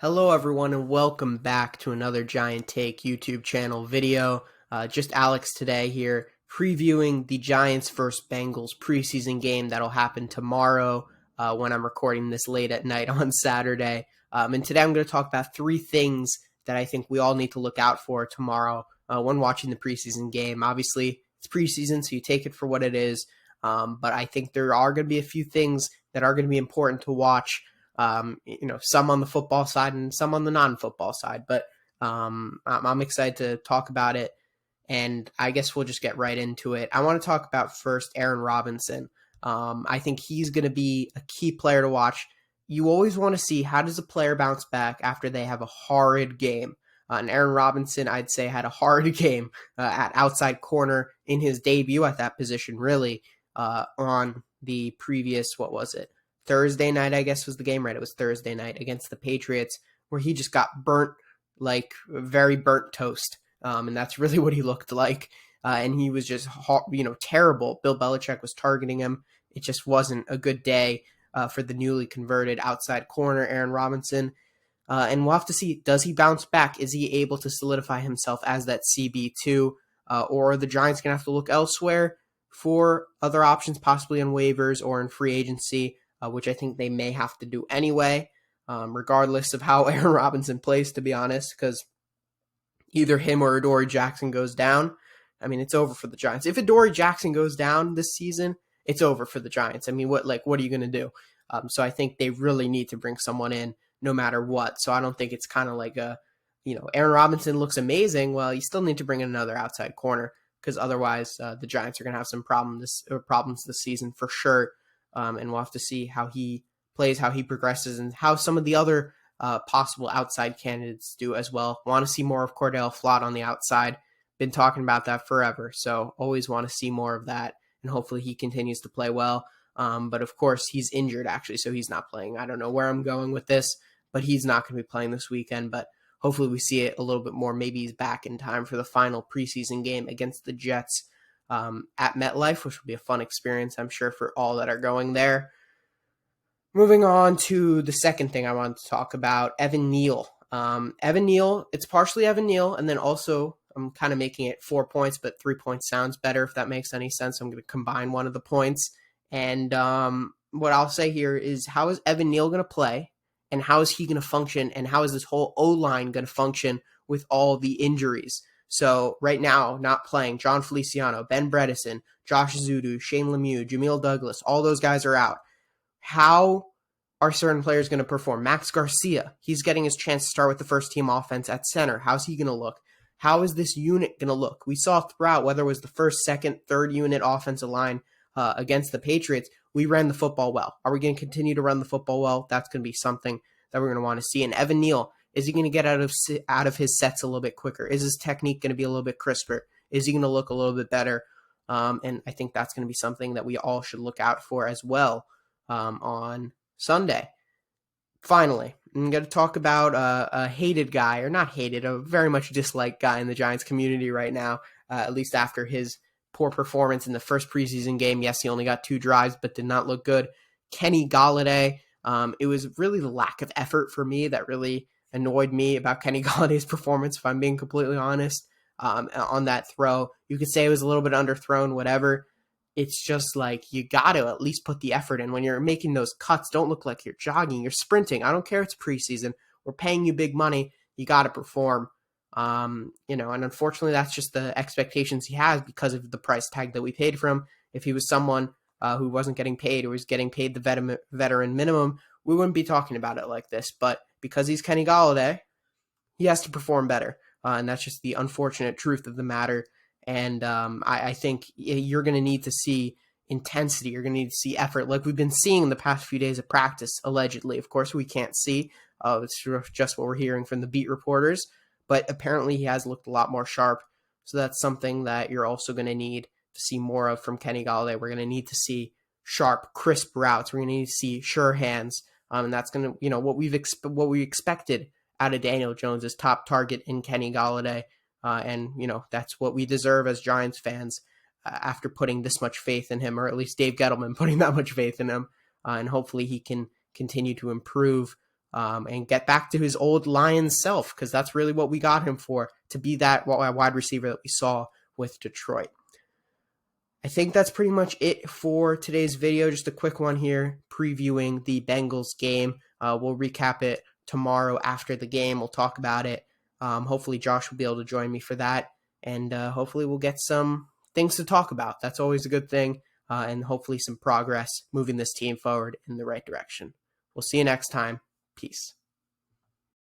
Hello everyone and welcome back to another Giant Take YouTube channel video. Just Alex today here previewing the Giants vs. Bengals preseason game that'll happen tomorrow when I'm recording this late at night on Saturday. And today I'm going to talk about three things that I think we all need to look out for tomorrow when watching the preseason game. Obviously, it's preseason, so you take it for what it is. But I think there are going to be a few things that are going to be important to watch. Some on the football side and some on the non-football side, but I'm excited to talk about it, and I guess we'll just get right into it. I want to talk about first Aaron Robinson. I think he's going to be a key player to watch. You always want to see how does a player bounce back after they have a horrid game. And Aaron Robinson, I'd say, had a horrid game at outside corner in his debut at that position, really, on the previous, Thursday night, I guess was the game, right? It was Thursday night against the Patriots, where he just got burnt, like very burnt toast. And that's really what he looked like. And he was just, terrible. Bill Belichick was targeting him. It just wasn't a good day for the newly converted outside corner, Aaron Robinson. And we'll have to see, does he bounce back? Is he able to solidify himself as that CB2? Or are the Giants going to have to look elsewhere for other options, possibly on waivers or in free agency? Which I think they may have to do anyway, regardless of how Aaron Robinson plays, to be honest, because either him or Adoree Jackson goes down. I mean, it's over for the Giants. If Adoree Jackson goes down this season, it's over for the Giants. I mean, what are you going to do? So I think they really need to bring someone in no matter what. So I don't think it's kind of like Aaron Robinson looks amazing. Well, you still need to bring in another outside corner because otherwise the Giants are going to have some problems this season for sure. And we'll have to see how he plays, how he progresses, and how some of the other possible outside candidates do as well. Want to see more of Cordell Flott on the outside. Been talking about that forever, so always want to see more of that, and hopefully he continues to play well. But of course, he's injured, actually, so he's not playing. I don't know where I'm going with this, but he's not going to be playing this weekend. But hopefully we see it a little bit more. Maybe he's back in time for the final preseason game against the Jets at MetLife, which will be a fun experience, I'm sure, for all that are going there. Moving on to the second thing I wanted to talk about, Evan Neal. Evan Neal, it's partially Evan Neal, and then also I'm kind of making it 4 points, but 3 points sounds better if that makes any sense. I'm going to combine one of the points. And what I'll say here is, how is Evan Neal going to play, and how is he going to function, and how is this whole O-line going to function with all the injuries? So right now, not playing, John Feliciano, Ben Bredesen, Josh Zudu, Shane Lemieux, Jamil Douglas, all those guys are out. How are certain players going to perform? Max Garcia, he's getting his chance to start with the first team offense at center. How's he going to look? How is this unit going to look? We saw throughout, whether it was the first, second, third unit offensive line against the Patriots, we ran the football well. Are we going to continue to run the football well? That's going to be something that we're going to want to see. And Evan Neal, is he going to get out of his sets a little bit quicker? Is his technique going to be a little bit crisper? Is he going to look a little bit better? And I think that's going to be something that we all should look out for as well on Sunday. Finally, I'm going to talk about a hated guy, or not hated, a very much disliked guy in the Giants community right now, at least after his poor performance in the first preseason game. Yes, he only got 2 drives, but did not look good. Kenny Golladay. It was really the lack of effort for me that really annoyed me about Kenny Galladay's performance, if I'm being completely honest, on that throw. You could say it was a little bit underthrown, whatever. It's just like, you got to at least put the effort in. When you're making those cuts, don't look like you're jogging, you're sprinting. I don't care if it's preseason. We're paying you big money. You got to perform. And unfortunately, that's just the expectations he has because of the price tag that we paid for him. If he was someone who wasn't getting paid, or was getting paid the veteran minimum, we wouldn't be talking about it like this. But because he's Kenny Golladay, he has to perform better. And that's just the unfortunate truth of the matter. And I think you're going to need to see intensity. You're going to need to see effort, like we've been seeing in the past few days of practice, allegedly. Of course, we can't see. It's just what we're hearing from the beat reporters. But apparently he has looked a lot more sharp. So that's something that you're also going to need to see more of from Kenny Golladay. We're going to need to see sharp, crisp routes. We're going to need to see sure hands. And that's going to, what we expected out of Daniel Jones' top target in Kenny Golladay. And that's what we deserve as Giants fans after putting this much faith in him, or at least Dave Gettleman putting that much faith in him. And hopefully he can continue to improve and get back to his old Lions self, because that's really what we got him for, to be that wide receiver that we saw with Detroit. I think that's pretty much it for today's video. Just a quick one here previewing the Bengals game. We'll recap it tomorrow after the game. We'll talk about it. Hopefully Josh will be able to join me for that. And hopefully we'll get some things to talk about. That's always a good thing. And hopefully some progress moving this team forward in the right direction. We'll see you next time. Peace.